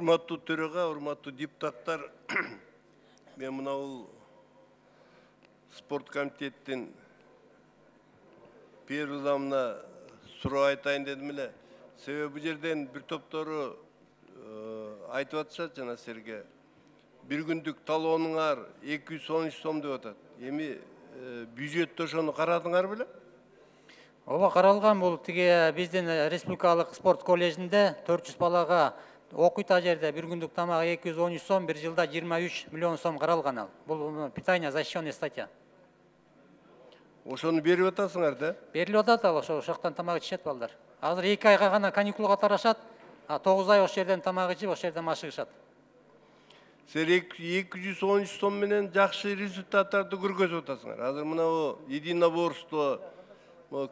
Урматтуу төраға, урматтуу депутаттар, мен мынау спорт комитеттин первый замына суроо айтайын дедим эле. Себеби бул жерден бир топтору айтып атышат жана силерге. Бир күндүк талоонуңар 213 сом деп атат. Эми бюджетте ошону карадыңар беле? Ооба каралган, бул тиги биздин республикалык спорт коллежинде 400 балага окуйт а жерде бир күндүк тамак 213 сом, бир жылда 23 миллион сом каралган ал. Бул питание защищенная статья. Ошону берип атасыңар да? Берилип атат ал, ошо жактан тамак ичишет балдар. Азыр 2 айга гана каникулга тарашат, 9 ай ошол жерден тамак ичип, ошол жерден машыгышат. Силер 213 сом менен жакшы результаттарды көргөзүп атасыңар. Азыр мына единоборство,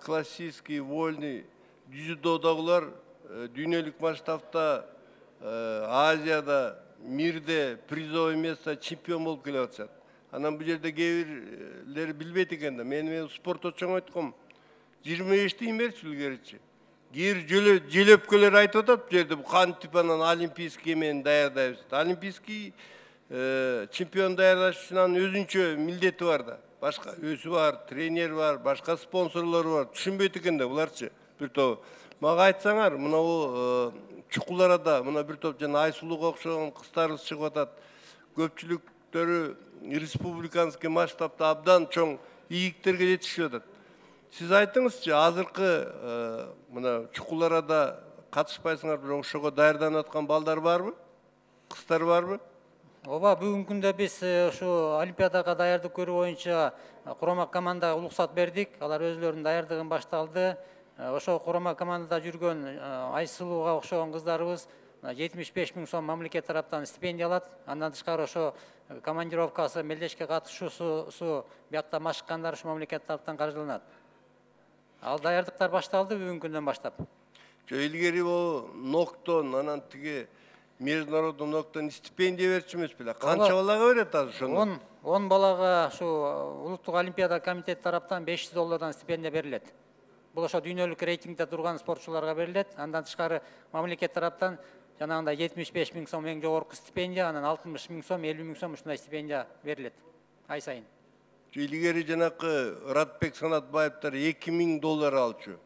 классический, вольный, дзюдодагылар дүйнөлүк масштабта Азияда, мирде призовый место чемпион болуп келе атышат. Анан бул жерде кээ бирлери билбейт экен да. Мен спорт очоң айткам, 25 иймерчи илгеричи. Кээ бир желөпкөлөр айтып атат, бул жерде кантип анан олимпийский менен даярдайбыз. Олимпийский чемпион даярдаш үчүн анын өзүнчө милдети бар да. Башка өзү бар, тренер бар, башка спонсорлор бар. Түшүнбөйт экен да буларчы. Бир топ. Мага айтсаңар, мына Чукуларада мына бир топ жана Айсулууга окшогон кыздарыбыз чыгып атат. Көпчүлүктөрү республиканский масштабта абдан чоң ийгиктерге жетишип атат. Сиз айтыңызчы, азыркы мына Чукуларада катышпайсыңар, бирок ошого даярданып аткан балдар барбы? Кыздар барбы? Ооба, бүгүнкү күндө биз ушу олимпиадага даярдык көрүү боюнча курама командага уруксат бердик. Алар өзлөрүнүн даярдыгын башталды. Ошо курама командада жүргөн Айсылууга окшогон кыздарыбыз 75 000 сом мамлекет тараптан стипендия алат. Андан тышкары ошо командировкасы, мелдешке катышуусу, биякта машыккандар ушу мамлекет тараптан каржыланат. Ал даярдыктар башталды бүгүнкү күндөн баштап. Илгери ноктон, анан тиги международный ноктон стипендия берчү эмес беле? Канча балага берет азыр ошону? 10 балага ушу улуттук олимпиада комитети тараптан $500 стипендия берилет. Бул ошо дүйнөлүк рейтингде турган спортчуларга берилет. Андан тышкары мамлекет тараптан жанагындай 75 000 сом эң жогорку стипендия, анан 60 000 сом, 50 000 сом ушундай стипендия берилет ай сайын. Илгери жанакы Радбек Санатбаевтар $2000 алчу.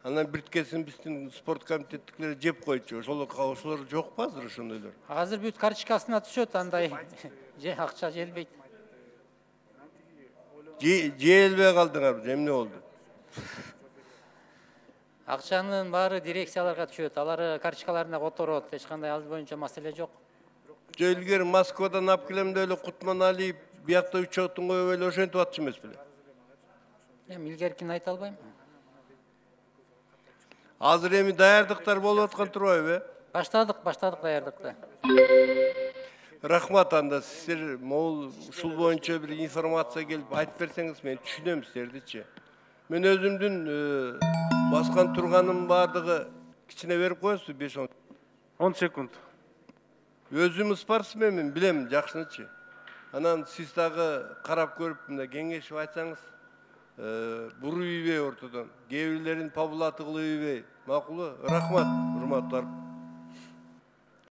Анан бирткесин биздин спорт комитеттикилер жеп койчу. Ошолор жокпу азыр ошондойлор? Азыр бүт карточкасына түшөт, андай акча желбейт. Желбей калдыңар, эмне болду? Акчанын баары дирекцияларга түшөт, алар карточкаларына которот, эч кандай ал боюнча маселе жок. Илгери Москвадан алып келем деп эле Кутманалиев биякта учеттин коюп эле ошентип атчу эмес беле? Илгеркини айта албайм. Азыр эми даярдыктар болуп аткан турбайбы? Баштадык даярдыкты. Рахмат, анда сиздер ушул боюнча бир информация келип айтып берсеңиз мен түшүнөм сиздердичи. Мен өзүмдүн баскан турганым бардыгы кичине берип коесузбу 5-10 секунд. Өзүм спортсменмин, билем жакшынычы. Анан сиз дагы карап көрүп мына кеңешип айтсаңыз, буруп ийбей ортодон, кээ бирлерин пабулаты кылып ийбей, макулбу? Рахмат, урматтуу